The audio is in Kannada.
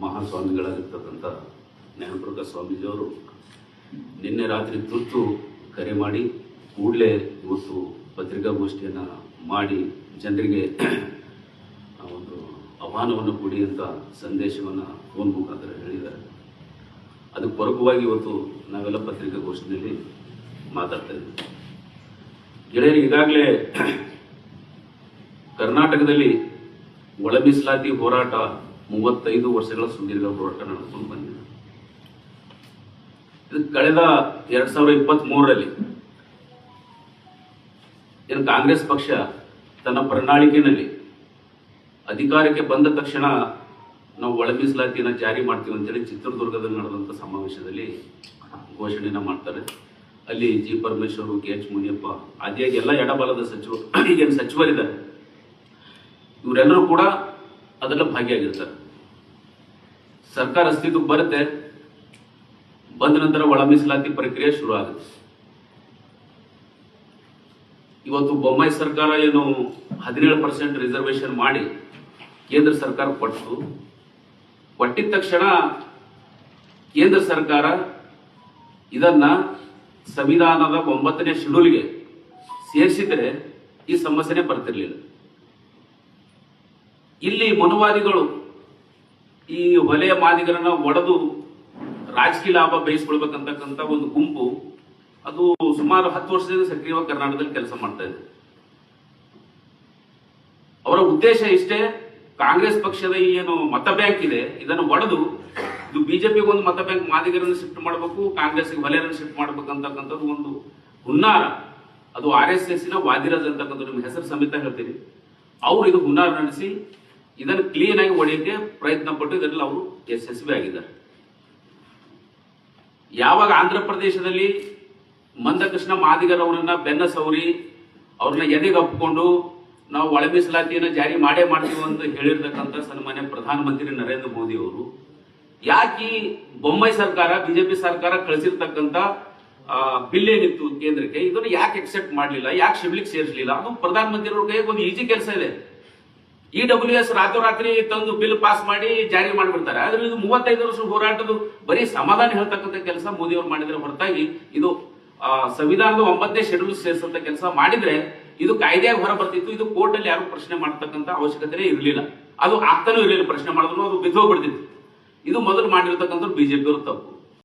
ಮಹಾಸ್ವಾಮಿಗಳಾಗಿರ್ತಕ್ಕಂಥ ಜ್ಞಾನಪ್ರಕಾಶ ಸ್ವಾಮೀಜಿಯವರು ನಿನ್ನೆ ರಾತ್ರಿ ತುರ್ತು ಕರೆ ಮಾಡಿ ಕೂಡಲೇ ಇವತ್ತು ಪತ್ರಿಕಾಗೋಷ್ಠಿಯನ್ನು ಮಾಡಿ ಜನರಿಗೆ ಒಂದು ಆಹ್ವಾನವನ್ನು ಕೊಡಿ ಅಂತ ಸಂದೇಶವನ್ನು ಫೋನ್ ಮುಖಾಂತರ ಹೇಳಿದ್ದಾರೆ. ಅದಕ್ಕೆ ಪೂರಕವಾಗಿ ಇವತ್ತು ನಾವೆಲ್ಲ ಪತ್ರಿಕಾಗೋಷ್ಠಿಯಲ್ಲಿ ಮಾತಾಡ್ತಾ ಇದ್ದೀವಿ. ಗೆಳೆಯರು, ಈಗಾಗಲೇ ಕರ್ನಾಟಕದಲ್ಲಿ ಒಳ ಮೀಸಲಾತಿ ಹೋರಾಟ 35 ವರ್ಷಗಳ ಸುದೀರ್ಘ ಹೋರಾಟ ನಡೆದುಕೊಂಡು ಬಂದಿದೆ. ಇದು ಕಳೆದ 2023ರಲ್ಲಿ ಏನು ಕಾಂಗ್ರೆಸ್ ಪಕ್ಷ ತನ್ನ ಪ್ರಣಾಳಿಕೆಯಲ್ಲಿ ಅಧಿಕಾರಕ್ಕೆ ಬಂದ ತಕ್ಷಣ ನಾವು ಒಳ ಮೀಸಲಾತಿಯನ್ನು ಜಾರಿ ಮಾಡ್ತೀವಿ ಅಂತೇಳಿ ಚಿತ್ರದುರ್ಗದಲ್ಲಿ ನಡೆದಂಥ ಸಮಾವೇಶದಲ್ಲಿ ಘೋಷಣೆಯನ್ನು ಮಾಡ್ತಾರೆ. ಅಲ್ಲಿ ಜಿ ಪರಮೇಶ್ವರು, KH ಮುನಿಯಪ್ಪ ಆದಿಯಾಗಿ ಎಲ್ಲ ಎಡಬಲದ ಸಚಿವರು, ಈಗೇನು ಸಚಿವರಿದ್ದಾರೆ, ಇವರೆಲ್ಲರೂ ಕೂಡ ಅದೆಲ್ಲ ಭಾಗಿಯಾಗಿರ್ತಾರೆ. ಸರ್ಕಾರ ಅಸ್ತಿತ್ವಕ್ಕೆ ಬರುತ್ತೆ, ಬಂದ ನಂತರ ಒಳ ಮೀಸಲಾತಿ ಪ್ರಕ್ರಿಯೆ ಶುರು ಆಗುತ್ತೆ. ಇವತ್ತು ಬೊಮ್ಮಾಯಿ ಸರ್ಕಾರ ಏನು 17% ರಿಸರ್ವೇಶನ್ ಮಾಡಿ ಕೇಂದ್ರ ಸರ್ಕಾರ ಕೊಟ್ಟಿದ ತಕ್ಷಣ ಕೇಂದ್ರ ಸರ್ಕಾರ ಇದನ್ನ ಸಂವಿಧಾನದ 9ನೇ ಶೆಡ್ಯೂಲ್ಗೆ ಸೇರಿಸಿದರೆ ಈ ಸಮಸ್ಯೆನೇ ಬರ್ತಿರ್ಲಿಲ್ಲ. ಇಲ್ಲಿ ಮನುವಾದಿಗಳು ಈ ವಲಯ ಮಾದಿಗರನ್ನ ಒಡೆದು ರಾಜಕೀಯ ಲಾಭ ಬಯಸ್ಕೊಳ್ಬೇಕಂತಕ್ಕಂಥ ಒಂದು ಗುಂಪು ಅದು ಸುಮಾರು 10 ವರ್ಷದಿಂದ ಸಕ್ರಿಯವಾಗಿ ಕರ್ನಾಟಕದಲ್ಲಿ ಕೆಲಸ ಮಾಡ್ತಾ ಇದೆ. ಅವರ ಉದ್ದೇಶ ಇಷ್ಟೇ, ಕಾಂಗ್ರೆಸ್ ಪಕ್ಷದ ಏನು ಮತ ಬ್ಯಾಂಕ್ ಇದೆ ಇದನ್ನು ಒಡೆದು ಇದು ಬಿಜೆಪಿಗೆ ಒಂದು ಮತ ಬ್ಯಾಂಕ್ ಮಾದಿಗರನ್ನು ಶಿಫ್ಟ್ ಮಾಡಬೇಕು, ಕಾಂಗ್ರೆಸ್ಗೆ ವಲಯರನ್ನು ಶಿಫ್ಟ್ ಮಾಡಬೇಕಂತಕ್ಕಂಥದ್ದು ಒಂದು ಹುನ್ನಾರ. ಅದು RSS ವಾದಿರಾಜ್ ಅಂತಕ್ಕಂಥ ನಿಮ್ಮ ಹೆಸರು ಸಮೇತ ಹೇಳ್ತೀನಿ. ಅವರು ಇದು ಹುನ್ನಾರ ನಡೆಸಿ ಇದನ್ನು ಕ್ಲೀನ್ ಆಗಿ ಒಡೆಯಕ್ಕೆ ಪ್ರಯತ್ನ ಪಟ್ಟು ಇದರಲ್ಲಿ ಅವರು ಯಶಸ್ವಿ ಆಗಿದ್ದಾರೆ. ಯಾವಾಗ ಆಂಧ್ರ ಪ್ರದೇಶದಲ್ಲಿ ಮಂದಕೃಷ್ಣ ಮಾದಿಗರ್ ಅವರನ್ನ ಬೆನ್ನ ಸವರಿ ಅವ್ರನ್ನ ಎದೆಗೆ ಅಪ್ಪಿಕೊಂಡು ನಾವು ಒಳ ಮೀಸಲಾತಿಯನ್ನು ಜಾರಿ ಮಾಡೇ ಮಾಡ್ತೀವಿ ಅಂತ ಹೇಳಿರ್ತಕ್ಕಂಥ ಸನ್ಮಾನ್ಯ ಪ್ರಧಾನಮಂತ್ರಿ ನರೇಂದ್ರ ಮೋದಿ ಅವರು ಯಾಕೆ ಬೊಮ್ಮಾಯಿ ಸರ್ಕಾರ, ಬಿಜೆಪಿ ಸರ್ಕಾರ ಕಳಿಸಿರ್ತಕ್ಕಂಥ ಬಿಲ್ ಏನಿತ್ತು ಕೇಂದ್ರಕ್ಕೆ, ಇದನ್ನು ಯಾಕೆ ಎಕ್ಸೆಪ್ಟ್ ಮಾಡಲಿಲ್ಲ, ಯಾಕೆ ಶಿಬ್ಲಿಕ್ಕೆ ಸೇರಿಸಲಿಲ್ಲ? ಅದು ಪ್ರಧಾನಮಂತ್ರಿ ಅವ್ರ ಕೈಗೆ ಒಂದು ಈಜಿ ಕೆಲಸ ಇದೆ. EWS ರಾತ್ರೋರಾತ್ರಿ ತಂದು ಬಿಲ್ ಪಾಸ್ ಮಾಡಿ ಜಾರಿ ಮಾಡಿಬಿಡ್ತಾರೆ. ಆದ್ರೆ ಇದು 35 ವರ್ಷ ಹೋರಾಟದ ಬರೀ ಸಮಾಧಾನ ಹೇಳ್ತಕ್ಕಂಥ ಕೆಲಸ ಮೋದಿ ಅವರು ಮಾಡಿದ್ರೆ ಹೊರತಾಗಿ ಇದು ಸಂವಿಧಾನದ 9ನೇ ಶೆಡ್ಯೂಲ್ ಸೇರಿಸಂತ ಕೆಲಸ ಮಾಡಿದ್ರೆ ಇದು ಕಾಯ್ದೆಯಾಗಿ ಹೊರ ಬರ್ತಿತ್ತು. ಇದು ಕೋರ್ಟ್ ಅಲ್ಲಿ ಯಾರು ಪ್ರಶ್ನೆ ಮಾಡತಕ್ಕಂಥ ಅವಶ್ಯಕತೆ ಇರಲಿಲ್ಲ. ಅದು ಆಗ್ತಾನೂ ಇರಲಿಲ್ಲ. ಪ್ರಶ್ನೆ ಮಾಡಿದ್ರು ಅದು ಬಿದ್ದೋಗ್ಬಿಡ್ತಿತ್ತು. ಇದು ಮೊದಲು ಮಾಡಿರ್ತಕ್ಕಂಥ ಬಿಜೆಪಿ ಅವರು ತಪ್ಪು.